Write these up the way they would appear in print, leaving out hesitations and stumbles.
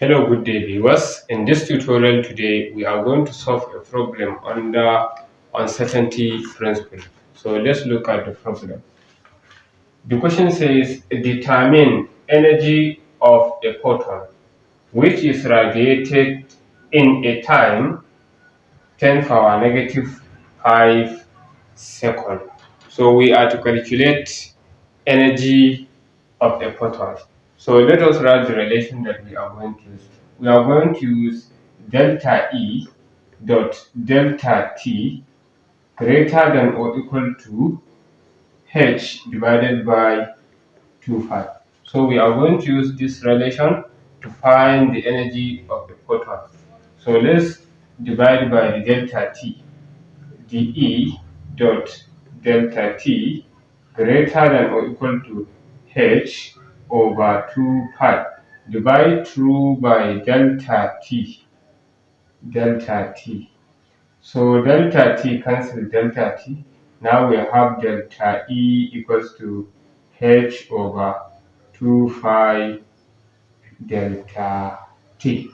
Hello, good day viewers. In this tutorial today, we are going to solve a problem under uncertainty principle. So let's look at the problem. The question says, determine energy of a photon which is radiated in a time 10 power negative 5 seconds. So we are to calculate energy of a photon. So let us write the relation that we are going to use. We are going to use delta E dot delta T greater than or equal to H divided by 2 pi. So we are going to use this relation to find the energy of the photon. So let's divide by the delta T. dE dot delta T greater than or equal to H over 2 pi. Divide through by delta T. So delta T cancel delta T. Now we have delta E equals to H over 2 pi delta T.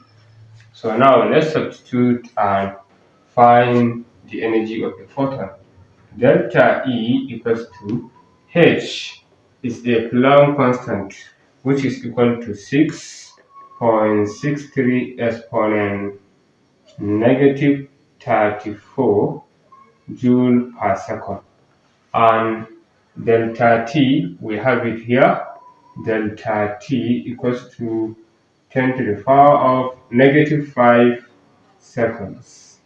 So now let's substitute and find the energy of the photon. Delta E equals to H is a Planck constant which is equal to 6.63 exponent negative 34 joule per second. And delta T, we have it here, delta T equals to 10 to the power of negative 5 seconds.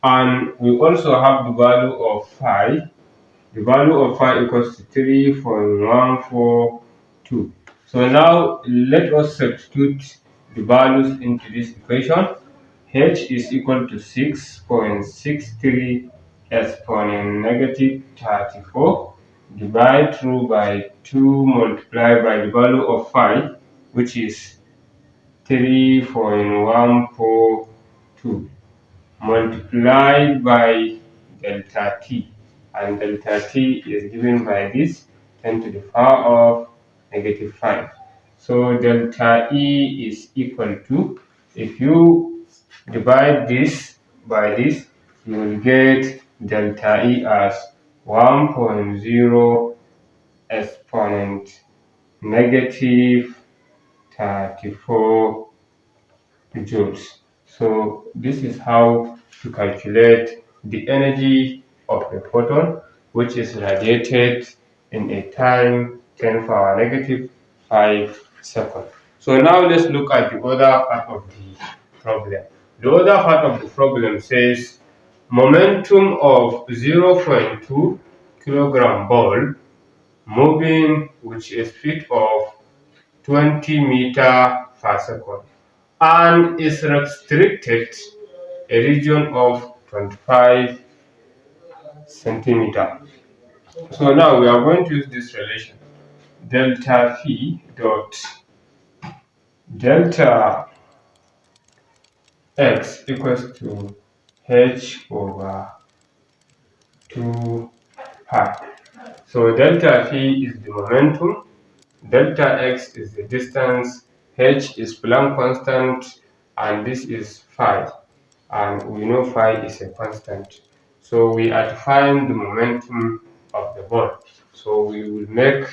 And we also have the value of phi. The value of phi equals to 3.142. So now let us substitute the values into this equation. H is equal to 6.63 exponent negative 34 divided through by 2 multiplied by the value of phi, which is 3.142 multiplied by delta T, and delta T is given by this 10 to the power of negative 5. So delta E is equal to, if you divide this by this, you will get delta E as 1.0 exponent negative 34 joules. So this is how to calculate the energy of a photon which is radiated in a time 10 power negative 5 seconds. So now let's look at the other part of the problem. The other part of the problem says momentum of 0.2 kilogram ball moving with a speed of 20 meter per second and is restricted a region of 25 centimeter. So now we are going to use this relation. Delta P dot delta X equals to H over 2 pi. So delta P is the momentum, delta X is the distance, H is Planck constant, and this is phi. And we know phi is a constant. So we are to find the momentum of the ball. So we will make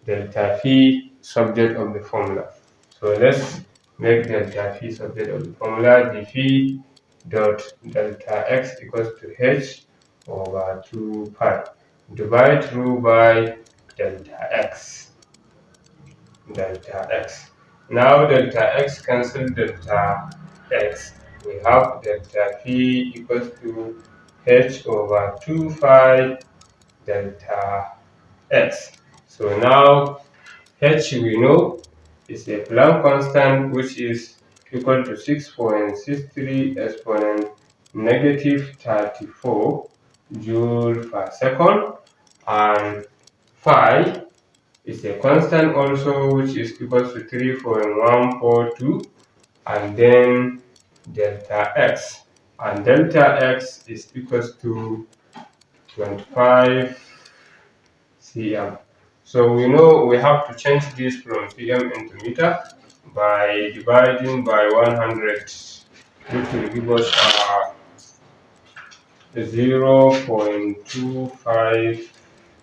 delta P subject of the formula. So let's make delta P subject of the formula. dP dot delta X equals to H over 2 pi. Divide through by delta X. Now delta X cancel delta X. We have delta P equals to H over 2 pi delta X. So now H we know is a Planck constant which is equal to 6.63 exponent negative 34 joule per second, and phi is a constant also which is equal to 3.142, and then delta X, and delta X is equals to 25 cm. So we know we have to change this from cm into meter. by dividing by 100, which will give us 0.25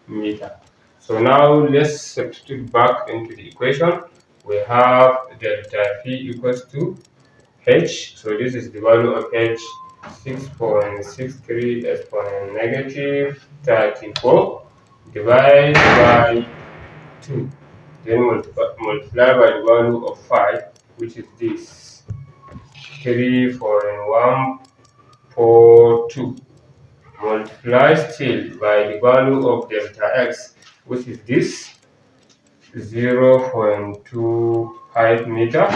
meter. So now let's substitute back into the equation. We have delta P equals to H. So this is the value of H, 6.63 exponent negative 34 divided by 2. Then multiply by the value of 5, which is this, 3.142. Multiply still by the value of delta x, which is this, 0.25 meter.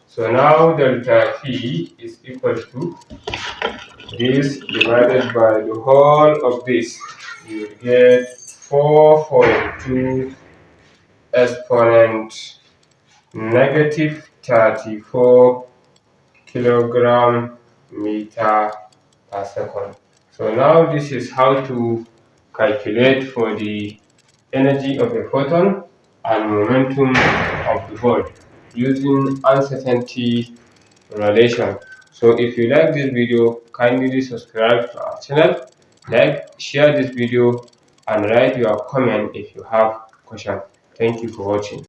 So now delta P is equal to this divided by the whole of this. You will get 4.2 exponent negative 34 kilogram meter per second. So now this is how to calculate for the energy of a photon and momentum of the ball using uncertainty relation. So if you like this video, kindly subscribe to our channel, like, share this video, and write your comment if you have question. Thank you for watching.